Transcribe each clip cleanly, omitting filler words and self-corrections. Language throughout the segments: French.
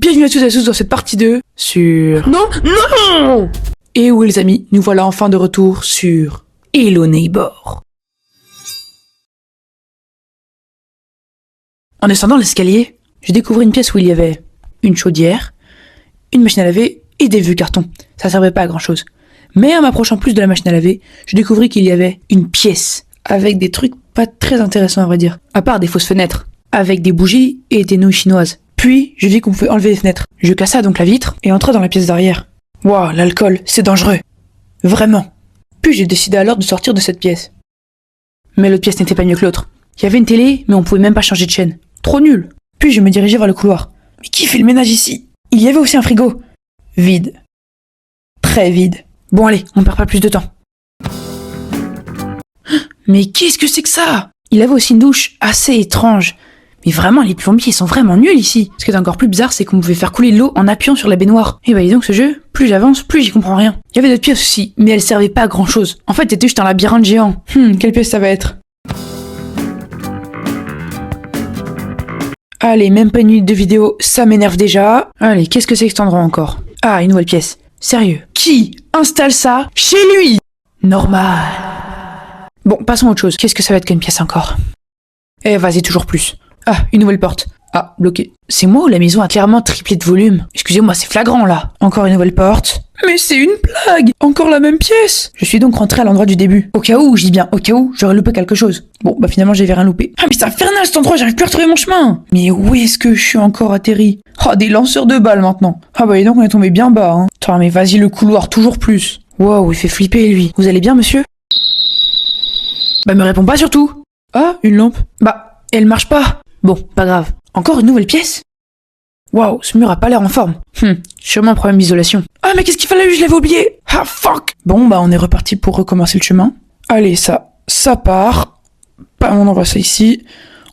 bienvenue à tous et à tous dans cette partie 2 sur... Non. Et oui les amis, nous voilà enfin de retour sur Hello Neighbor. En descendant l'escalier, j'ai découvert une pièce où il y avait une chaudière, une machine à laver et des vieux cartons. Ça servait pas à grand chose. Mais en m'approchant plus de la machine à laver, je découvris qu'il y avait une pièce avec des trucs pas très intéressants à vrai dire. À part des fausses fenêtres, avec des bougies et des nouilles chinoises. Puis, je vis qu'on pouvait enlever les fenêtres. Je cassa donc la vitre et entrai dans la pièce d'arrière. Waouh, l'alcool, c'est dangereux. Vraiment. Puis j'ai décidé alors de sortir de cette pièce. Mais l'autre pièce n'était pas mieux que l'autre. Il y avait une télé, mais on pouvait même pas changer de chaîne. Trop nul. Puis je me dirigeais vers le couloir. Mais qui fait le ménage ici? Il y avait aussi un frigo. Vide. Très vide. Bon allez, on perd pas plus de temps. Mais qu'est-ce que c'est que ça? Il avait aussi une douche assez étrange. Mais vraiment, les plombiers sont vraiment nuls ici. Ce qui est encore plus bizarre, c'est qu'on pouvait faire couler de l'eau en appuyant sur la baignoire. Et bah dis donc ce jeu, plus j'avance, plus j'y comprends rien. Il y avait d'autres pièces aussi, mais elles servaient pas à grand chose. En fait, c'était juste un labyrinthe géant. Quelle pièce ça va être? Allez, même pas une minute de vidéo, ça m'énerve déjà. Allez, qu'est-ce que c'est que cet endroit encore? Ah, une nouvelle pièce. Sérieux. Qui installe ça chez lui? Normal. Bon, passons à autre chose. Qu'est-ce que ça va être qu'une pièce encore? Eh, vas-y, toujours plus. Ah, une nouvelle porte. Ah, bloqué. C'est moi ou la maison a clairement triplé de volume? Excusez-moi, c'est flagrant là. Encore une nouvelle porte. Mais c'est une blague! Encore la même pièce! Je suis donc rentré à l'endroit du début. Au cas où, je dis bien, au cas où, j'aurais loupé quelque chose. Bon, bah finalement, j'avais rien loupé. Ah, mais c'est infernal cet endroit, j'arrive plus à retrouver mon chemin! Mais où est-ce que je suis encore atterri? Ah, des lanceurs de balles maintenant. Ah bah, et donc on est tombé bien bas, hein. Attends, mais vas-y, le couloir, toujours plus. Wow, il fait flipper lui. Vous allez bien, monsieur? Bah, me réponds pas surtout. Ah, une lampe. Bah, elle marche pas. Bon, pas grave. Encore une nouvelle pièce? Waouh, ce mur a pas l'air en forme. Sûrement un problème d'isolation. Ah, mais qu'est-ce qu'il fallait? Je l'avais oublié. Ah, fuck. Bon, bah, on est reparti pour recommencer le chemin. Allez, ça part. On envoie ça ici.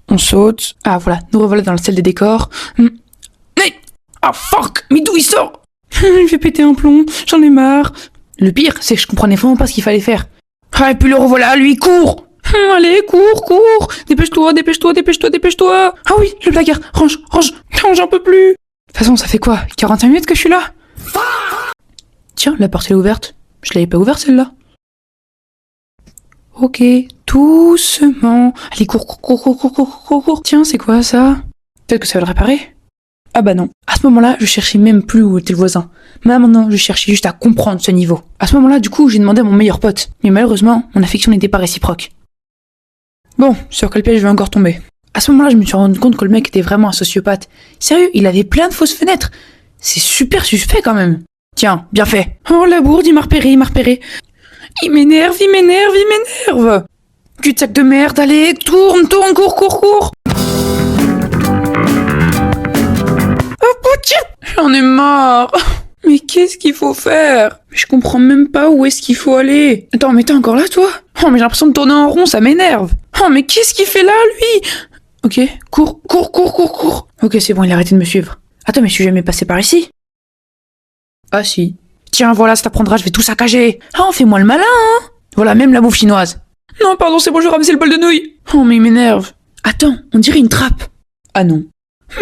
On saute. Ah, voilà, nous revoilà dans la salle des décors. Mais... Ah, fuck. Mais d'où il sort? Il fait péter un plomb. J'en ai marre. Le pire, c'est que je comprenais vraiment pas ce qu'il fallait faire. Ah, et puis le revoilà, lui, cours. Allez, cours. Dépêche-toi. Ah oui, le placard. Range, j'en peux plus. De toute façon, ça fait quoi? 45 minutes que je suis là? Tiens, la porte est ouverte. Je l'avais pas ouverte, celle-là. Ok, doucement. Allez, cours. Tiens, c'est quoi, ça? Peut-être que ça va le réparer? Ah bah non. À ce moment-là, je cherchais même plus où était le voisin. Maintenant, je cherchais juste à comprendre ce niveau. À ce moment-là, du coup, j'ai demandé à mon meilleur pote. Mais malheureusement, mon affection n'était pas réciproque. Bon, sur quel piège je vais encore tomber? À ce moment-là, je me suis rendu compte que le mec était vraiment un sociopathe. Sérieux, il avait plein de fausses fenêtres. C'est super suspect quand même. Tiens, bien fait. Oh la bourde, il m'a repéré. Il m'énerve. Cul-de-sac de merde, allez, tourne, cours. Oh tiens, j'en ai marre. Mais qu'est-ce qu'il faut faire? Je comprends même pas où est-ce qu'il faut aller. Attends, mais t'es encore là, toi? Oh, mais j'ai l'impression de tourner en rond, ça m'énerve. Oh, mais qu'est-ce qu'il fait là, lui? Ok, cours. Ok, c'est bon, il a arrêté de me suivre. Attends, mais je suis jamais passé par ici. Ah si. Tiens, voilà, ça t'apprendra, je vais tout saccager. Ah, on fait moi le malin, hein? Voilà, même la bouffe chinoise. Non, pardon, c'est bon, je vais ramasser le bol de nouilles. Oh, mais il m'énerve. Attends, on dirait une trappe. Ah non.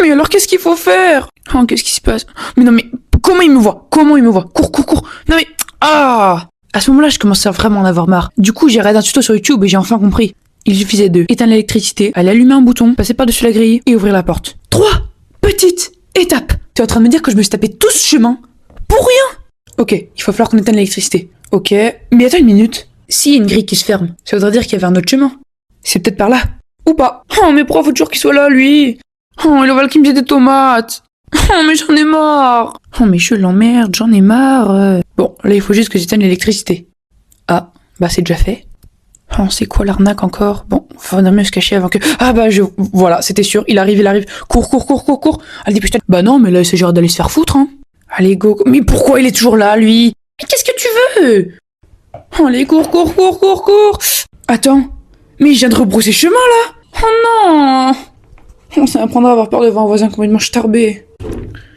Mais alors, qu'est-ce qu'il faut faire? Oh, qu'est-ce qui se passe? Mais non, mais comment il me voit? Cours. Non mais... Ah! À ce moment-là, je commençais à vraiment en avoir marre. Du coup, j'ai regardé un tuto sur YouTube et j'ai enfin compris. Il suffisait de éteindre l'électricité, aller allumer un bouton, passer par-dessus la grille et ouvrir la porte. 3 petites étapes. T'es en train de me dire que je me suis tapé tout ce chemin pour rien? Ok, il va falloir qu'on éteigne l'électricité. Ok, mais attends une minute. S'il y a une grille qui se ferme, ça voudrait dire qu'il y avait un autre chemin. C'est peut-être par là. Ou pas. Oh, mais pourquoi faut toujours qu'il soit là, lui? Oh, il va qui me jette des tomates. Oh, mais j'en ai marre. Oh, mais je l'emmerde, j'en ai marre. Bon, là, il faut juste que j'éteigne l'électricité. Ah, bah c'est déjà fait. Oh, c'est quoi l'arnaque encore? Bon, faudrait mieux se cacher avant que... Ah bah voilà, c'était sûr, il arrive. Cours. Allez, dépêche-toi. Bah non, mais là, il s'agit d'aller se faire foutre, hein. Allez, go. Mais pourquoi il est toujours là, lui? Mais qu'est-ce que tu veux? Allez, cours. Attends, mais je viens de rebrousser chemin, là. Oh non. On s'apprendra à avoir peur devant un voisin complètement starbé.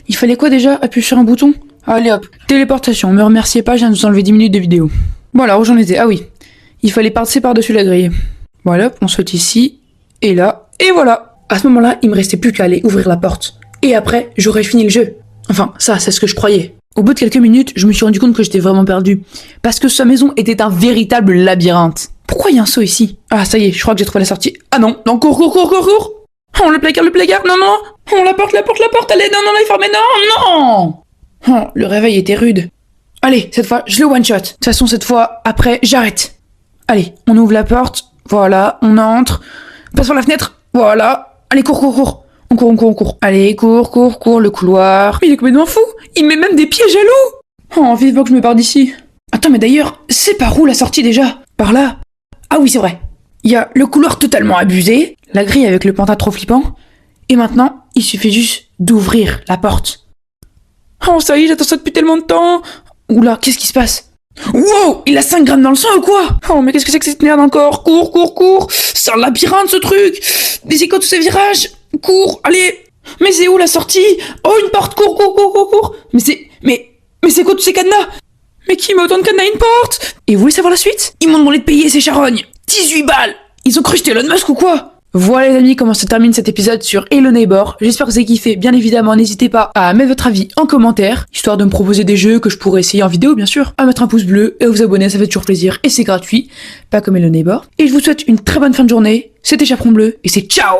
Il fallait quoi déjà? Appuyer sur un bouton? Allez hop, téléportation, me remerciez pas, je viens de vous enlever 10 minutes de vidéo. Bon alors où j'en étais? Ah oui, il fallait passer par-dessus la grille. Voilà, on saute ici, et là, et voilà. À ce moment-là, il me restait plus qu'à aller ouvrir la porte. et après, j'aurais fini le jeu. Enfin, ça, c'est ce que je croyais. Au bout de quelques minutes, je me suis rendu compte que j'étais vraiment perdu. Parce que sa maison était un véritable labyrinthe. Pourquoi il y a un saut ici? Ah, ça y est, je crois que j'ai trouvé la sortie. Ah non, non, cours. Oh, le placard, non. Oh, la porte, allez, non, elle est fermée, non. Oh, le réveil était rude. Allez, cette fois, je le one-shot. De toute façon, cette fois, après, j'arrête. Allez, on ouvre la porte. Voilà, on entre. Passe par la fenêtre. Voilà. Allez, cours. On court. Allez, cours, le couloir. Mais il est complètement fou. Il met même des pièges à loup. Oh, vivement que je me barre d'ici. Attends, mais d'ailleurs, c'est par où la sortie déjà? Par là? Ah oui, c'est vrai. Il y a le couloir totalement abusé, la grille avec le panda trop flippant, et maintenant, il suffit juste d'ouvrir la porte. Oh, ça y est, j'attends ça depuis tellement de temps. Oula, qu'est-ce qui se passe? Wow, il a 5 grammes dans le sang ou quoi? Oh, mais qu'est-ce que c'est que cette merde encore? Cours. C'est un labyrinthe, ce truc. Mais c'est quoi tous ces virages? Cours, allez. Mais c'est où la sortie? Oh, une porte, cours. Mais c'est quoi tous ces cadenas? Mais qui met autant de cadenas à une porte? Et vous voulez savoir la suite? Ils m'ont demandé de payer ces charognes. 18 balles. Ils ont cru que j'étais Elon Musk ou quoi? Voilà les amis, comment se termine cet épisode sur Hello Neighbor. J'espère que vous avez kiffé. Bien évidemment, n'hésitez pas à mettre votre avis en commentaire, histoire de me proposer des jeux que je pourrais essayer en vidéo bien sûr, à mettre un pouce bleu et à vous abonner, ça fait toujours plaisir et c'est gratuit, pas comme Hello Neighbor. Et je vous souhaite une très bonne fin de journée. C'était Chaperon Bleu et c'est ciao.